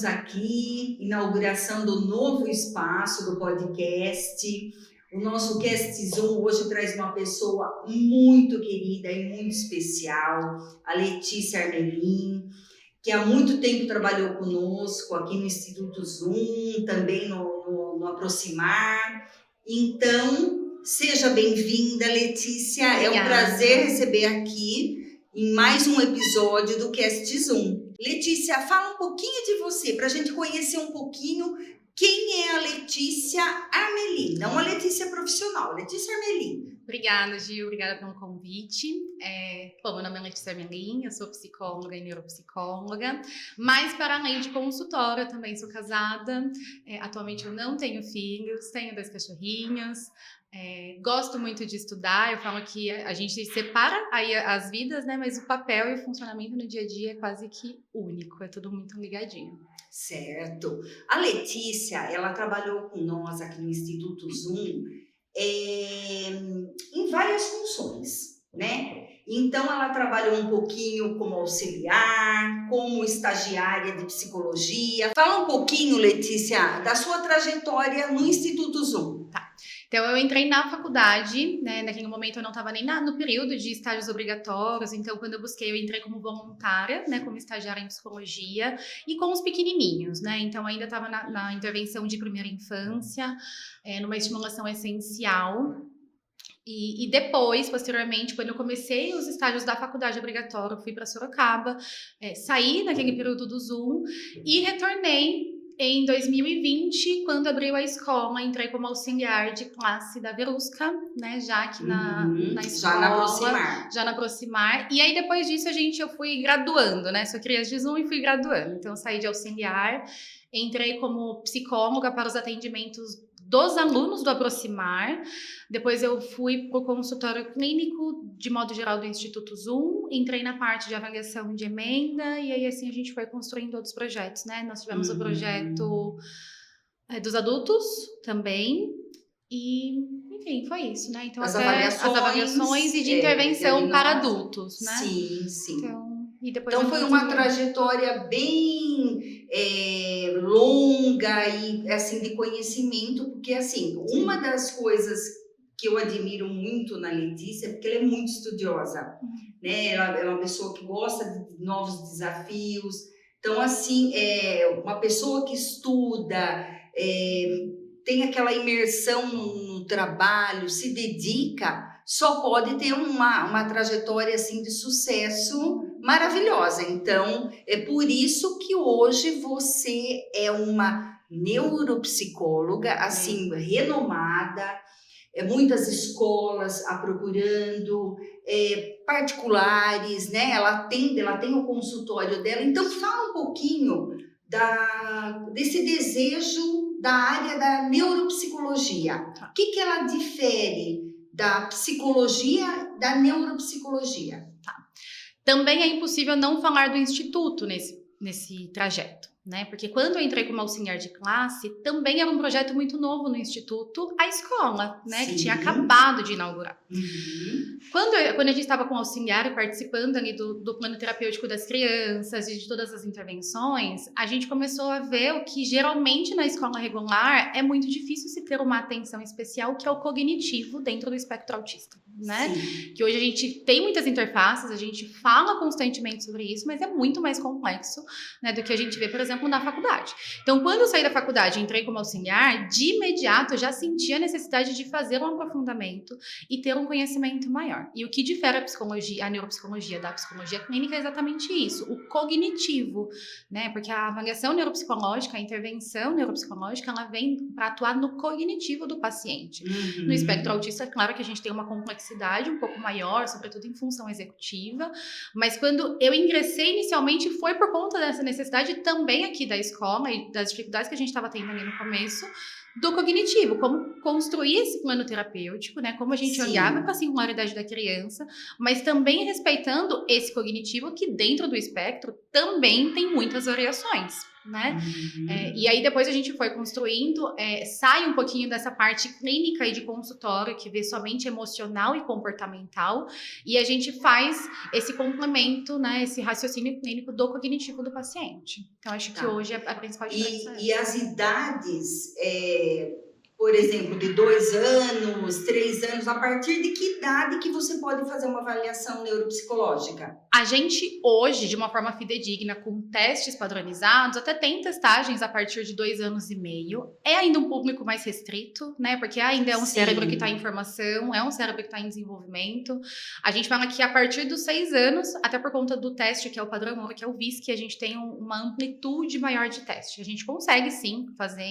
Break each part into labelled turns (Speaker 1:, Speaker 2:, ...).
Speaker 1: estamos aqui, inauguração do novo espaço do podcast. O nosso Cast Zoom hoje traz uma pessoa muito querida e muito especial, a Letícia Armelin, que há muito tempo trabalhou conosco aqui no Instituto Zoom, também no Aproximar. Então, seja bem-vinda, Letícia.
Speaker 2: Obrigada.
Speaker 1: É um prazer receber aqui em mais um episódio do Cast Zoom. Letícia, fala um pouquinho de você, para a gente conhecer um pouquinho quem é a Letícia Armelin, não a Letícia profissional, a Letícia Armelin.
Speaker 2: Obrigada, Gil. Obrigada pelo convite. Meu nome é Letícia Armelin, eu sou psicóloga e neuropsicóloga, mas para além de consultora, eu também sou casada. Atualmente eu não tenho filhos, tenho 2 cachorrinhos. Gosto muito de estudar. Eu falo que a gente separa aí as vidas, né? Mas o papel e o funcionamento no dia a dia é quase que único, é tudo muito ligadinho.
Speaker 1: Certo. A Letícia, ela trabalhou com nós aqui no Instituto Zoom em várias funções, né? Então, ela trabalhou um pouquinho como auxiliar, como estagiária de psicologia. Fala um pouquinho, Letícia, da sua trajetória no Instituto Zoom.
Speaker 2: Tá. Então, eu entrei na faculdade, né? Naquele momento eu não estava nem no período de estágios obrigatórios. Então, quando eu busquei, eu entrei como voluntária, né? Como estagiária em psicologia e com os pequenininhos, né? Então, ainda estava na intervenção de primeira infância, numa estimulação essencial. E depois, posteriormente, quando eu comecei os estágios da faculdade obrigatória, eu fui para Sorocaba, saí naquele período do Zoom e retornei em 2020, quando abriu a escola, entrei como auxiliar de classe da Verusca, né, já aqui na escola, já na Aproximar. E aí, depois disso, eu fui graduando, né, sou criança de Zoom e fui graduando. Então, saí de auxiliar, entrei como psicóloga para os atendimentos dos alunos do Aproximar. Depois eu fui para o consultório clínico, de modo geral, do Instituto Zoom. Entrei na parte de avaliação de emenda e aí assim a gente foi construindo outros projetos, né? Nós tivemos o projeto dos adultos também e, enfim, foi isso, né? Então,
Speaker 1: as
Speaker 2: avaliações e de intervenção para adultos, né?
Speaker 1: Sim, sim.
Speaker 2: Então
Speaker 1: foi uma trajetória bem longa e assim de conhecimento, porque assim, uma das coisas que eu admiro muito na Letícia é porque ela é muito estudiosa, né? Ela é uma pessoa que gosta de novos desafios. Então, assim, uma pessoa que estuda, tem aquela imersão no trabalho, se dedica, só pode ter uma trajetória assim de sucesso maravilhosa. Então, é por isso que hoje você é uma neuropsicóloga, assim, renomada, muitas escolas a procurando, particulares, né? Ela tem o consultório dela. Então, fala um pouquinho desse desejo da área da neuropsicologia. O que ela difere da psicologia, da neuropsicologia?
Speaker 2: Também é impossível não falar do Instituto nesse trajeto, né? Porque quando eu entrei como auxiliar de classe, também era um projeto muito novo no Instituto, a escola, né? Sim. Que tinha acabado de inaugurar. Quando a gente estava com o auxiliar e participando ali do plano terapêutico das crianças e de todas as intervenções, a gente começou a ver o que geralmente na escola regular é muito difícil se ter uma atenção especial, que é o cognitivo dentro do espectro autista, né? Sim. Que hoje a gente tem muitas interfaces, a gente fala constantemente sobre isso, mas é muito mais complexo, né, do que a gente vê, por exemplo, na faculdade. Então, quando eu saí da faculdade e entrei como auxiliar, de imediato eu já senti a necessidade de fazer um aprofundamento e ter um conhecimento maior. E o que difere a neuropsicologia da psicologia clínica é exatamente isso, o cognitivo, né? Porque a avaliação neuropsicológica, a intervenção neuropsicológica, ela vem para atuar no cognitivo do paciente. No espectro autista, é claro que a gente tem uma complexidade um pouco maior, sobretudo em função executiva, mas quando eu ingressei inicialmente foi por conta dessa necessidade também aqui da escola e das dificuldades que a gente estava tendo ali no começo, do cognitivo, como construir esse plano terapêutico, né? Como a gente olhava para a singularidade da criança, mas também respeitando esse cognitivo que dentro do espectro também tem muitas variações, né? E aí depois a gente foi construindo, sai um pouquinho dessa parte clínica e de consultório, que vê somente emocional e comportamental, e a gente faz esse complemento, né? Esse raciocínio clínico do cognitivo do paciente. Então acho que hoje a principal diferença
Speaker 1: E as idades, por exemplo, de 2 anos, 3 anos, a partir de que idade que você pode fazer uma avaliação neuropsicológica?
Speaker 2: A gente hoje, de uma forma fidedigna, com testes padronizados, até tem testagens a partir de 2 anos e meio. É ainda um público mais restrito, né? Porque ainda é um cérebro que está em formação, é um cérebro que está em desenvolvimento. A gente fala que a partir dos 6 anos, até por conta do teste, que é o padrão ouro, que é o VISC, a gente tem uma amplitude maior de teste. A gente consegue, sim, fazer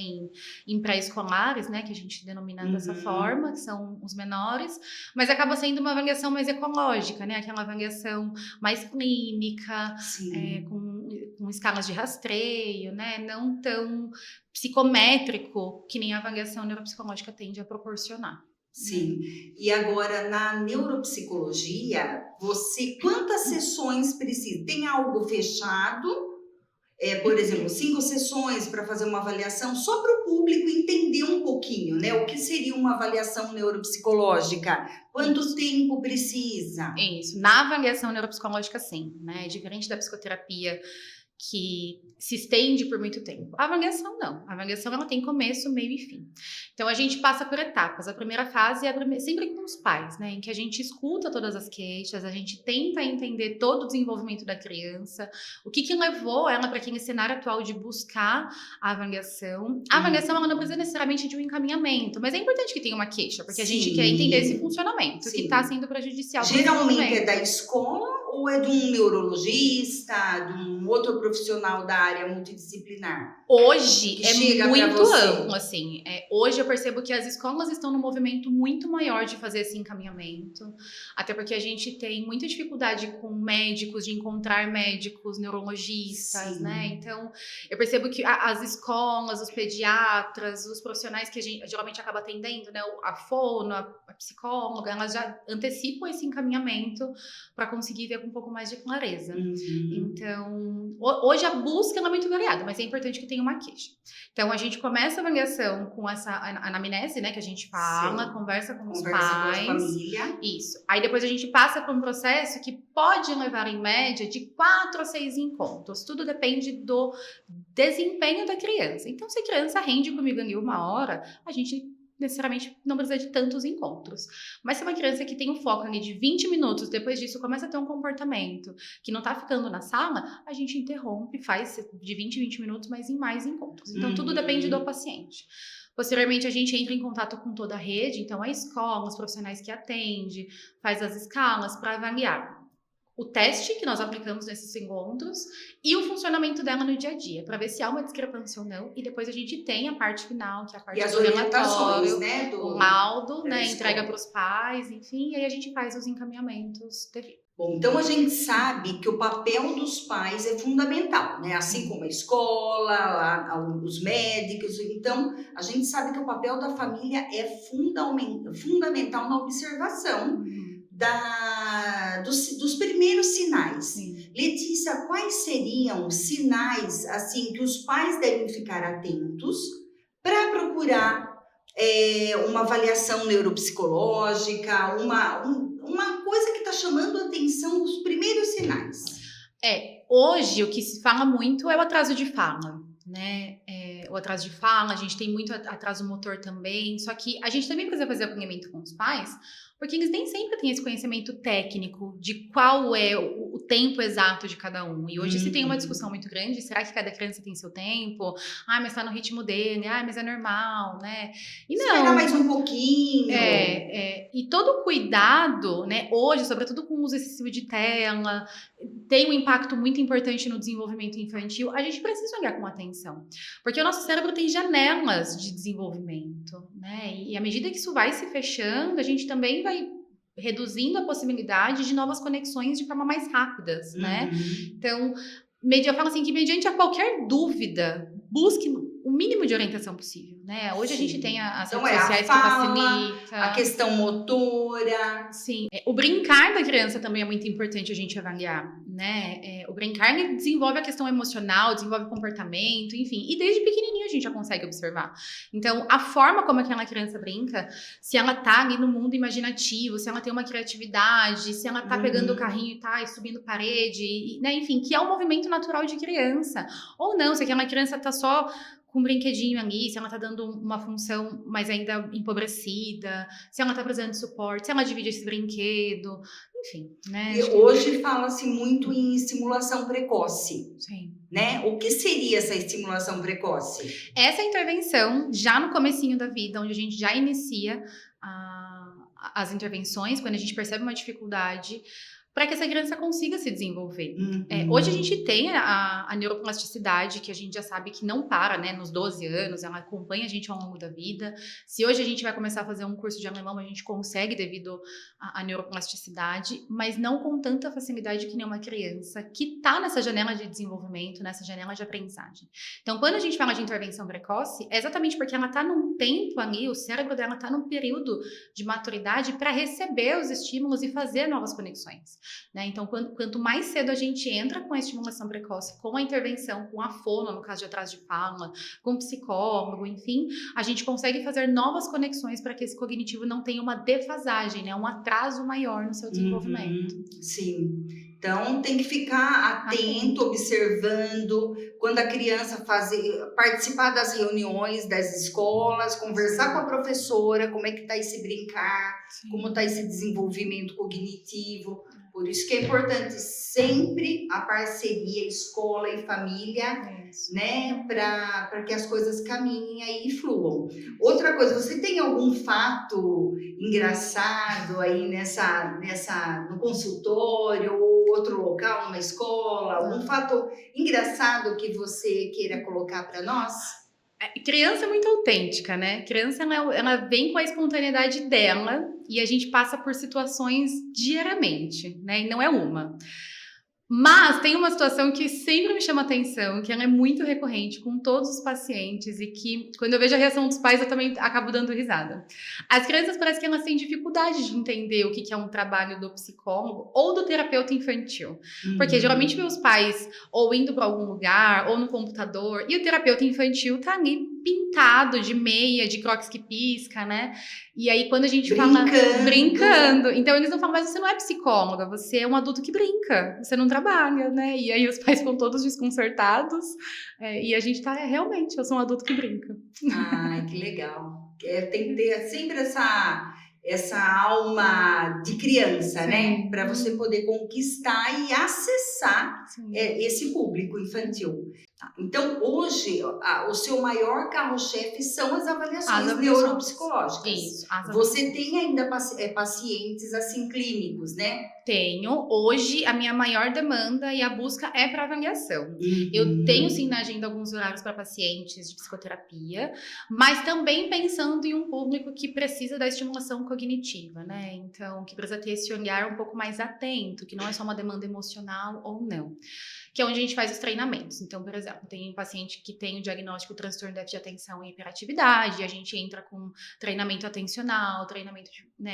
Speaker 2: em pré-escolares, né? Que a gente denomina dessa forma, que são os menores, mas acaba sendo uma avaliação mais ecológica, né? Aquela avaliação mais clínica, com escalas de rastreio, né? Não tão psicométrico que nem a avaliação neuropsicológica tende a proporcionar.
Speaker 1: Sim. E agora, na neuropsicologia, quantas sessões precisa? Tem algo fechado? Por exemplo, 5 sessões para fazer uma avaliação, só para o público entender um pouquinho, né? O que seria uma avaliação neuropsicológica? Quanto tempo precisa?
Speaker 2: Isso. Na avaliação neuropsicológica, sim, né? Diferente da psicoterapia, que se estende por muito tempo. A avaliação não. A avaliação ela tem começo, meio e fim. Então a gente passa por etapas. A primeira fase é sempre com os pais, né? Em que a gente escuta todas as queixas, a gente tenta entender todo o desenvolvimento da criança, o que levou ela para aquele cenário atual de buscar a avaliação. A avaliação ela não precisa necessariamente de um encaminhamento, mas é importante que tenha uma queixa, porque a gente quer entender esse funcionamento que está sendo prejudicial.
Speaker 1: Geralmente é da escola ou é de um neurologista, de um outro profissional da área multidisciplinar?
Speaker 2: Hoje é muito amplo, assim. Hoje eu percebo que as escolas estão num movimento muito maior de fazer esse encaminhamento, até porque a gente tem muita dificuldade com médicos, de encontrar médicos, neurologistas, né? Então, eu percebo que as escolas, os pediatras, os profissionais que a gente geralmente acaba atendendo, né? A fono, a psicóloga, elas já antecipam esse encaminhamento para conseguir ver com um pouco mais de clareza. Então, hoje a busca é muito variada, mas é importante que tenha uma queixa. Então, a gente começa a avaliação com essa anamnese, né, que a gente fala, conversa com os pais.
Speaker 1: Com a família.
Speaker 2: Isso. Aí depois a gente passa por um processo que pode levar, em média, de 4 a 6 encontros. Tudo depende do desempenho da criança. Então, se a criança rende comigo ali 1 hora, a gente necessariamente não precisa de tantos encontros. Mas se é uma criança que tem um foco ali de 20 minutos, depois disso começa a ter um comportamento que não tá ficando na sala, a gente interrompe, faz de 20 em 20 minutos, mas em mais encontros. Então, tudo depende do paciente. Posteriormente, a gente entra em contato com toda a rede, então a escola, os profissionais que atende, faz as escalas para avaliar o teste que nós aplicamos nesses encontros e o funcionamento dela no dia a dia, para ver se há uma discrepância ou não, e depois a gente tem a parte final, que é a parte do relatório,
Speaker 1: né,
Speaker 2: o laudo, né, entrega para os pais, enfim, e aí a gente faz os encaminhamentos devidos.
Speaker 1: Bom, então a gente sabe que o papel dos pais é fundamental, né? Assim como a escola, os médicos. Então, a gente sabe que o papel da família é fundamental na observação dos primeiros sinais.
Speaker 2: Sim.
Speaker 1: Letícia, quais seriam os sinais assim que os pais devem ficar atentos para procurar uma avaliação neuropsicológica, uma coisa que está chamando a atenção, os primeiros sinais?
Speaker 2: Hoje o que se fala muito é o atraso de fala, né? O atraso de fala, a gente tem muito atraso motor também, só que a gente também precisa fazer acompanhamento com os pais, porque eles nem sempre têm esse conhecimento técnico de qual é o tempo exato de cada um. E hoje se tem uma discussão muito grande, será que cada criança tem seu tempo? Mas tá no ritmo dele, mas é normal, né? E não.
Speaker 1: Esperar mais um pouquinho.
Speaker 2: E todo cuidado, né, hoje, sobretudo com o uso excessivo de tela, tem um impacto muito importante no desenvolvimento infantil, a gente precisa olhar com atenção. Porque o nosso cérebro tem janelas de desenvolvimento, né? E à medida que isso vai se fechando, a gente também vai reduzindo a possibilidade de novas conexões de forma mais rápidas, né? Então, eu falo assim que mediante a qualquer dúvida busque o mínimo de orientação possível, né? Hoje
Speaker 1: Sim.
Speaker 2: a gente tem as
Speaker 1: Então,
Speaker 2: redes sociais
Speaker 1: a
Speaker 2: que
Speaker 1: fala,
Speaker 2: facilita.
Speaker 1: a questão motora.
Speaker 2: Sim. O brincar da criança também é muito importante a gente avaliar, né? O brincar ele desenvolve a questão emocional, desenvolve comportamento, enfim. E desde pequenininho a gente já consegue observar. Então, a forma como aquela criança brinca, se ela tá ali no mundo imaginativo, se ela tem uma criatividade, se ela tá pegando o carrinho e tá subindo parede, né? Enfim, que é um movimento natural de criança. Ou não, se aquela criança tá só com um brinquedinho ali, se ela tá dando uma função mais ainda empobrecida, se ela tá precisando de suporte, se ela divide esse brinquedo, enfim, né?
Speaker 1: E hoje fala-se muito em estimulação precoce.
Speaker 2: Sim.
Speaker 1: Né? O que seria essa estimulação precoce?
Speaker 2: Essa intervenção, já no comecinho da vida, onde a gente já inicia as intervenções, quando a gente percebe uma dificuldade, para que essa criança consiga se desenvolver. Hoje a gente tem a neuroplasticidade, que a gente já sabe que não para, né, nos 12 anos, ela acompanha a gente ao longo da vida. Se hoje a gente vai começar a fazer um curso de alemão, a gente consegue devido à neuroplasticidade, mas não com tanta facilidade que nem uma criança que está nessa janela de desenvolvimento, nessa janela de aprendizagem. Então, quando a gente fala de intervenção precoce, é exatamente porque ela está num tempo ali, o cérebro dela está num período de maturidade para receber os estímulos e fazer novas conexões. Né? Então, quanto mais cedo a gente entra com a estimulação precoce, com a intervenção, com a fono, no caso de atraso de fala, com o psicólogo, enfim, a gente consegue fazer novas conexões para que esse cognitivo não tenha uma defasagem, né? Um atraso maior no seu desenvolvimento.
Speaker 1: Sim. Então, tem que ficar atento, observando, quando a criança participar das reuniões das escolas, conversar com a professora, como é que está esse brincar, como está esse desenvolvimento cognitivo. Por isso que é importante sempre a parceria escola e família, né, para que as coisas caminhem aí e fluam. Outra coisa, você tem algum fato engraçado aí no consultório ou outro local, numa escola, algum fato engraçado que você queira colocar para nós?
Speaker 2: Criança é muito autêntica, né? Criança, ela vem com a espontaneidade dela e a gente passa por situações diariamente, né? E não é uma. Mas tem uma situação que sempre me chama atenção, que ela é muito recorrente com todos os pacientes e que, quando eu vejo a reação dos pais, eu também acabo dando risada. As crianças parece que elas têm dificuldade de entender o que é um trabalho do psicólogo ou do terapeuta infantil. Porque geralmente vê os pais ou indo para algum lugar ou no computador e o terapeuta infantil tá ali pintado de meia, de crocs que pisca, né? E aí quando a gente fala brincando, então eles não falam, mas você não é psicóloga, você é um adulto que brinca, você não trabalha, né? E aí os pais ficam todos desconcertados e a gente tá, realmente, eu sou um adulto que brinca.
Speaker 1: Ai, que legal. Tem que ter sempre essa alma de criança, né? Para você poder conquistar e acessar esse público infantil. Então, hoje, o seu maior carro-chefe são as avaliações neuropsicológicas.
Speaker 2: Isso.
Speaker 1: Você tem ainda pacientes assim clínicos, né?
Speaker 2: Tenho. Hoje, a minha maior demanda e a busca é para avaliação. Eu tenho, sim, na agenda alguns horários para pacientes de psicoterapia, mas também pensando em um público que precisa da estimulação cognitiva, né? Então, que precisa ter esse olhar um pouco mais atento, que não é só uma demanda emocional ou não. Que é onde a gente faz os treinamentos. Então, por exemplo, tem um paciente que tem o diagnóstico transtorno de déficit de atenção e hiperatividade, e a gente entra com treinamento atencional, treinamento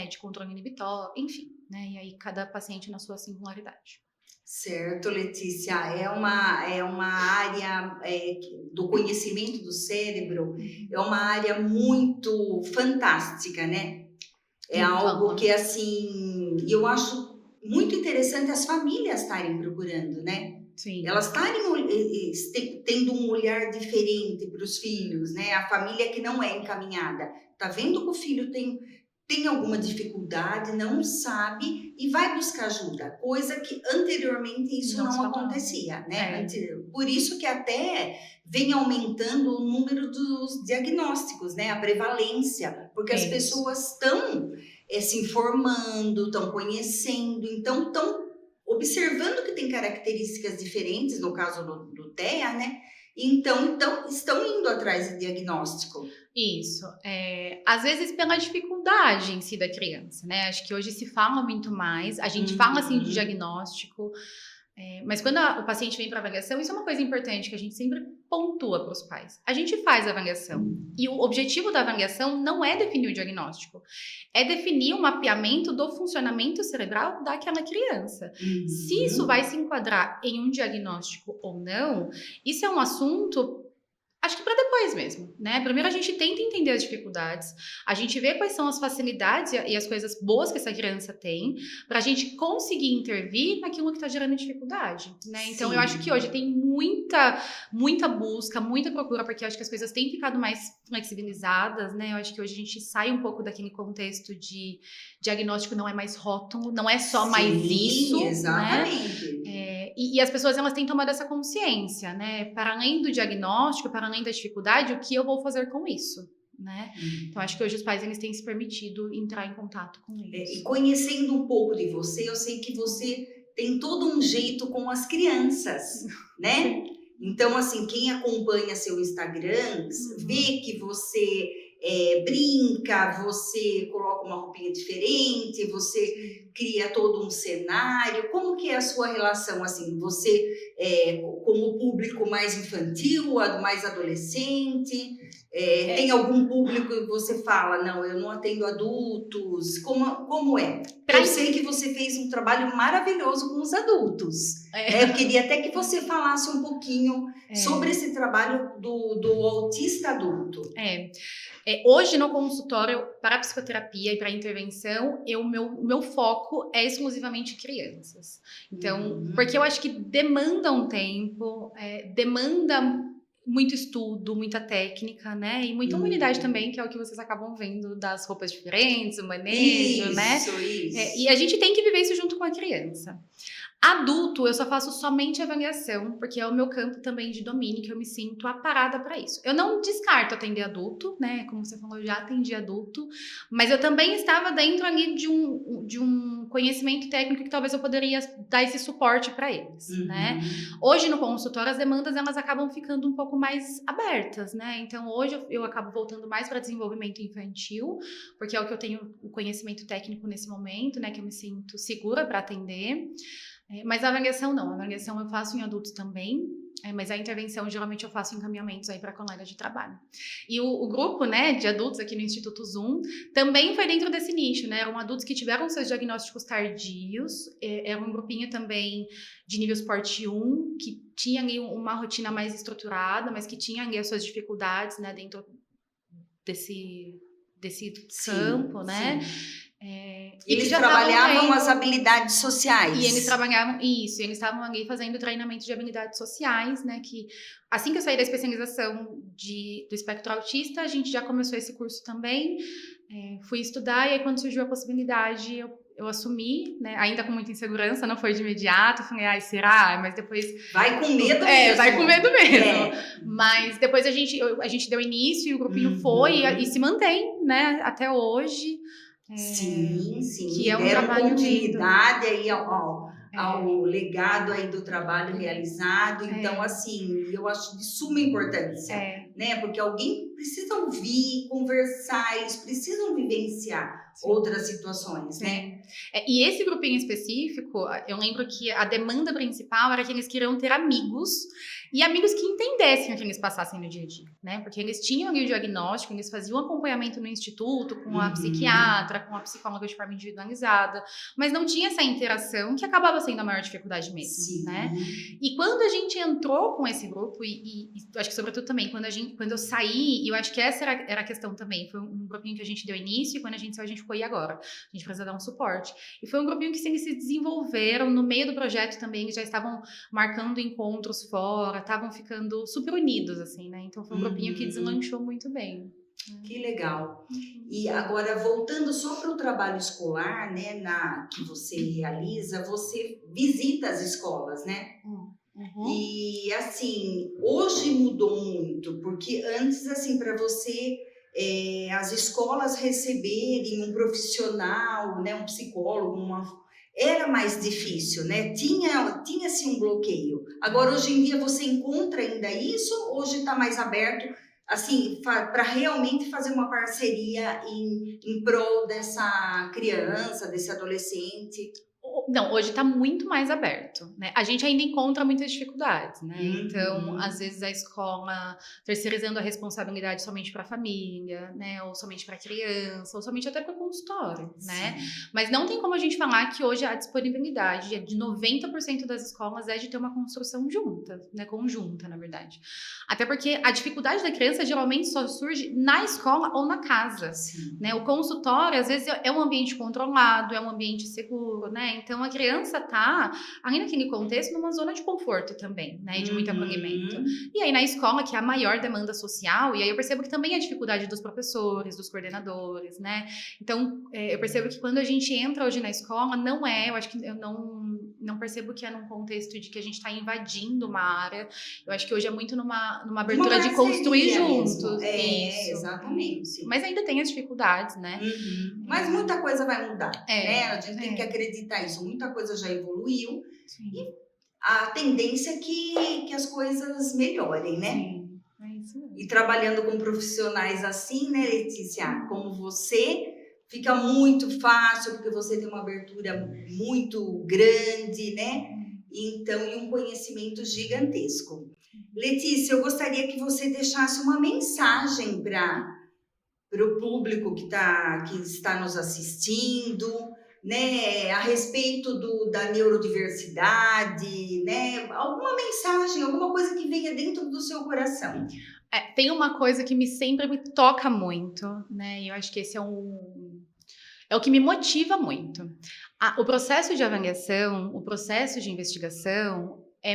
Speaker 2: de controle inibitório, enfim, né? E aí cada paciente na sua singularidade.
Speaker 1: Certo, Letícia, é uma área do conhecimento do cérebro, é uma área muito fantástica, né? É algo que, assim, eu acho muito interessante as famílias estarem procurando, né?
Speaker 2: Sim.
Speaker 1: Elas estarem tendo um olhar diferente para os filhos, né? A família que não é encaminhada, tá vendo que o filho tem alguma dificuldade, não sabe e vai buscar ajuda, coisa que anteriormente isso não acontecia, né? Por isso que até vem aumentando o número dos diagnósticos, né? A prevalência, porque as pessoas estão se informando, estão conhecendo, então estão observando que tem características diferentes, no caso do TEA, né? Então estão indo atrás de diagnóstico.
Speaker 2: Isso. Às vezes pela dificuldade em si da criança, né? Acho que hoje se fala muito mais. A gente fala, assim, de diagnóstico. Mas quando o paciente vem para avaliação, isso é uma coisa importante que a gente sempre pontua para os pais. A gente faz a avaliação. E o objetivo da avaliação não é definir o diagnóstico, é definir o mapeamento do funcionamento cerebral daquela criança. Se isso vai se enquadrar em um diagnóstico ou não, isso é um assunto, acho que para depois mesmo, né? Primeiro a gente tenta entender as dificuldades, a gente vê quais são as facilidades e as coisas boas que essa criança tem, para a gente conseguir intervir naquilo que está gerando dificuldade, né? Então eu acho que hoje tem muita busca, muita procura, porque eu acho que as coisas têm ficado mais flexibilizadas, né? Eu acho que hoje a gente sai um pouco daquele contexto de diagnóstico não é mais rótulo, não é só mais isso,
Speaker 1: exatamente.
Speaker 2: né? E as pessoas, elas têm tomado essa consciência, né? Para além do diagnóstico, para além da dificuldade, o que eu vou fazer com isso, né? Então, acho que hoje os pais, eles têm se permitido entrar em contato com isso.
Speaker 1: E conhecendo um pouco de você, eu sei que você tem todo um jeito com as crianças, né? Então, assim, quem acompanha seu Instagram, vê que você brinca, você coloca uma roupinha diferente, você cria todo um cenário. Como que é a sua relação, assim? Você com o público mais infantil, mais adolescente? Tem algum público que você fala, não, eu não atendo adultos? Como é? Eu sei que você fez um trabalho maravilhoso com os adultos. Eu queria até que você falasse um pouquinho sobre esse trabalho do autista adulto.
Speaker 2: Hoje no consultório para psicoterapia e para intervenção, o meu foco é exclusivamente crianças. Então, porque eu acho que demanda um tempo, demanda muito estudo, muita técnica, né? E muita humanidade também, que é o que vocês acabam vendo das roupas diferentes, o manejo, né?
Speaker 1: Isso.
Speaker 2: E a gente tem que viver isso junto com a criança. Adulto, eu só faço somente avaliação, porque é o meu campo também de domínio, que eu me sinto aparada para isso. Eu não descarto atender adulto, né? Como você falou, eu já atendi adulto, mas eu também estava dentro ali de um conhecimento técnico que talvez eu poderia dar esse suporte para eles, né? Hoje no consultório, as demandas, elas acabam ficando um pouco mais abertas, né? Então, hoje eu acabo voltando mais para desenvolvimento infantil, porque é o que eu tenho o conhecimento técnico nesse momento, né? Que eu me sinto segura para atender. Mas a avaliação não, a avaliação eu faço em adultos também, mas a intervenção geralmente eu faço encaminhamentos aí para colegas de trabalho. E o grupo, né, de adultos aqui no Instituto Zoom também foi dentro desse nicho, né, eram adultos que tiveram seus diagnósticos tardios, era um grupinho também de nível Suporte 1, que tinha ali uma rotina mais estruturada, mas que tinha ali as suas dificuldades, né, dentro desse campo, né.
Speaker 1: Eles trabalhavam as habilidades sociais.
Speaker 2: E eles trabalhavam isso, eles estavam ali fazendo treinamento de habilidades sociais, né? Que assim que eu saí da especialização do espectro autista, a gente já começou esse curso também. Fui estudar e aí quando surgiu a possibilidade, eu assumi, né? Ainda com muita insegurança, não foi de imediato. Falei, ai, será? Mas depois...
Speaker 1: Vai com medo mesmo.
Speaker 2: Vai com medo mesmo. Mas depois a gente deu início e o grupinho foi e se mantém, né? Até hoje.
Speaker 1: Sim.
Speaker 2: Que é um
Speaker 1: deram
Speaker 2: trabalho
Speaker 1: continuidade aí ao legado aí do trabalho realizado. Então, assim, eu acho de suma importância, né? Porque alguém precisa ouvir, conversar, eles precisam vivenciar outras situações, né?
Speaker 2: E esse grupinho específico, eu lembro que a demanda principal era que eles queriam ter amigos e amigos que entendessem o que eles passassem no dia a dia, né? Porque eles tinham ali o diagnóstico, eles faziam acompanhamento no instituto com a psiquiatra, com a psicóloga de forma individualizada, mas não tinha essa interação que acabava sendo a maior dificuldade mesmo, né? E quando a gente entrou com esse grupo, e acho que sobretudo também, quando eu saí, eu acho que essa era a questão também, foi um grupinho que a gente deu início e quando a gente saiu, a gente ficou, e agora? A gente precisa dar um suporte. E foi um grupinho que eles se desenvolveram no meio do projeto também, eles já estavam marcando encontros fora, estavam ficando super unidos, assim, né? Então foi um grupinho que deslanchou muito bem.
Speaker 1: Que legal. E agora, voltando só para o trabalho escolar, né, que você realiza, você visita as escolas, né? E, assim, hoje mudou muito, porque antes, assim, para você, as escolas receberem um profissional, né, um psicólogo, era mais difícil, né? Tinha-se um bloqueio. Agora, hoje em dia, você encontra ainda isso? Hoje está mais aberto, assim, para realmente fazer uma parceria em prol dessa criança, desse adolescente?
Speaker 2: Não, hoje está muito mais aberto, né? A gente ainda encontra muitas dificuldades, né? Então, às vezes a escola terceirizando a responsabilidade somente para a família, né? Ou somente para a criança, ou somente até para o consultório, né? Mas não tem como a gente falar que hoje a disponibilidade de 90% das escolas é de ter uma construção junta, né? Conjunta, na verdade. Até porque a dificuldade da criança geralmente só surge na escola ou na casa, né? O consultório, às vezes, é um ambiente controlado, é um ambiente seguro, né? Então, a criança tá, ali naquele contexto, numa zona de conforto também, né? E de muito acolhimento. E aí, na escola, que é a maior demanda social, e aí eu percebo que também é a dificuldade dos professores, dos coordenadores, né? Então, eu percebo que quando a gente entra hoje na escola, eu acho que eu não percebo que é num contexto de que a gente está invadindo uma área. Eu acho que hoje é muito numa abertura de construir juntos.
Speaker 1: Isso, exatamente.
Speaker 2: Mas ainda tem as dificuldades, né?
Speaker 1: Mas muita coisa vai mudar, né? A gente tem que acreditar nisso. Muita coisa já evoluiu. E a tendência é que as coisas melhorem, né?
Speaker 2: Sim, é isso mesmo.
Speaker 1: E trabalhando com profissionais assim, né, Letícia? Como você, fica muito fácil, porque você tem uma abertura muito grande, né? Então, e um conhecimento gigantesco. Letícia, eu gostaria que você deixasse uma mensagem para o público que está nos assistindo, né, a respeito da neurodiversidade, né, alguma mensagem, alguma coisa que venha dentro do seu coração.
Speaker 2: Tem uma coisa que sempre me toca muito, né, e eu acho que esse é o que me motiva muito. O processo de avaliação, o processo de investigação é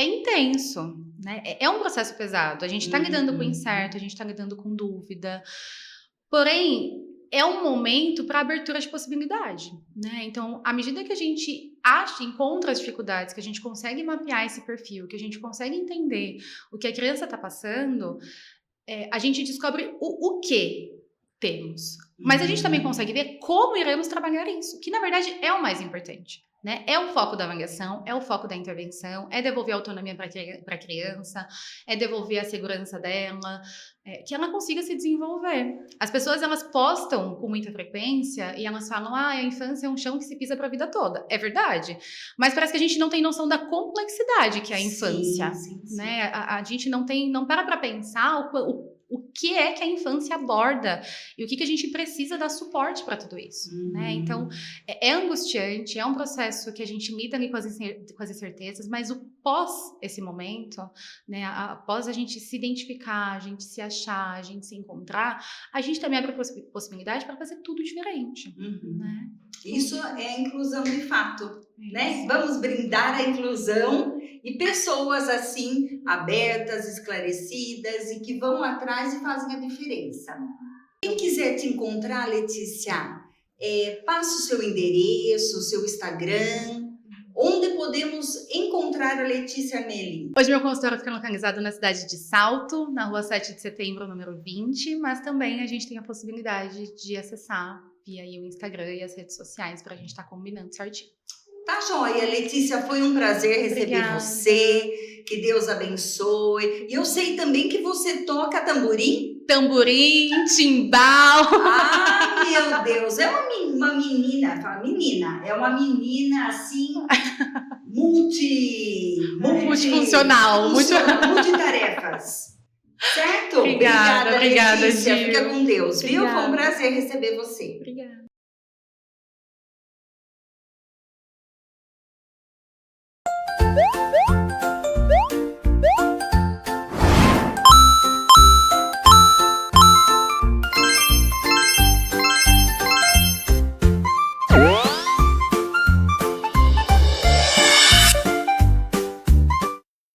Speaker 2: intenso, né? É um processo pesado. A gente está lidando com incerto, a gente está lidando com dúvida. Porém, é um momento para abertura de possibilidade, né? Então, à medida que a gente encontra as dificuldades, que a gente consegue mapear esse perfil, que a gente consegue entender o que a criança está passando, a gente descobre o que temos. Mas a gente também consegue ver como iremos trabalhar isso, que na verdade é o mais importante. Né? É o foco da avaliação, é o foco da intervenção, é devolver a autonomia para a criança, é devolver a segurança dela, que ela consiga se desenvolver. As pessoas, elas postam com muita frequência e elas falam, a infância é um chão que se pisa para a vida toda. É verdade, mas parece que a gente não tem noção da complexidade que é a infância. Sim. Né? A gente não para pensar o que é que a infância aborda e o que a gente precisa dar suporte para tudo isso, né? Então, é angustiante, é um processo que a gente lida ali com as incertezas, mas o pós esse momento, né, após a gente se identificar, a gente se achar, a gente se encontrar, a gente também abre a possibilidade para fazer tudo diferente, né?
Speaker 1: Isso é inclusão de fato, né? Vamos brindar a inclusão e pessoas assim, abertas, esclarecidas e que vão atrás e fazem a diferença. Quem quiser te encontrar, Letícia, passa o seu endereço, o seu Instagram, onde podemos encontrar a Letícia Melli.
Speaker 2: Hoje meu consultório fica localizado na cidade de Salto, na rua 7 de setembro, número 20, mas também a gente tem a possibilidade de acessar via o Instagram e as redes sociais para a gente estar combinando certinho.
Speaker 1: Tá joia, Letícia, foi um prazer receber você, que Deus abençoe. E eu sei também que você toca tamborim?
Speaker 2: Tamborim, timbal.
Speaker 1: Ai, meu Deus, é uma menina, é uma menina assim,
Speaker 2: multifuncional,
Speaker 1: multitarefas. Certo?
Speaker 2: Obrigada,
Speaker 1: Letícia.
Speaker 2: Gil.
Speaker 1: Fica com Deus, viu? Foi um prazer receber você.
Speaker 2: Obrigada.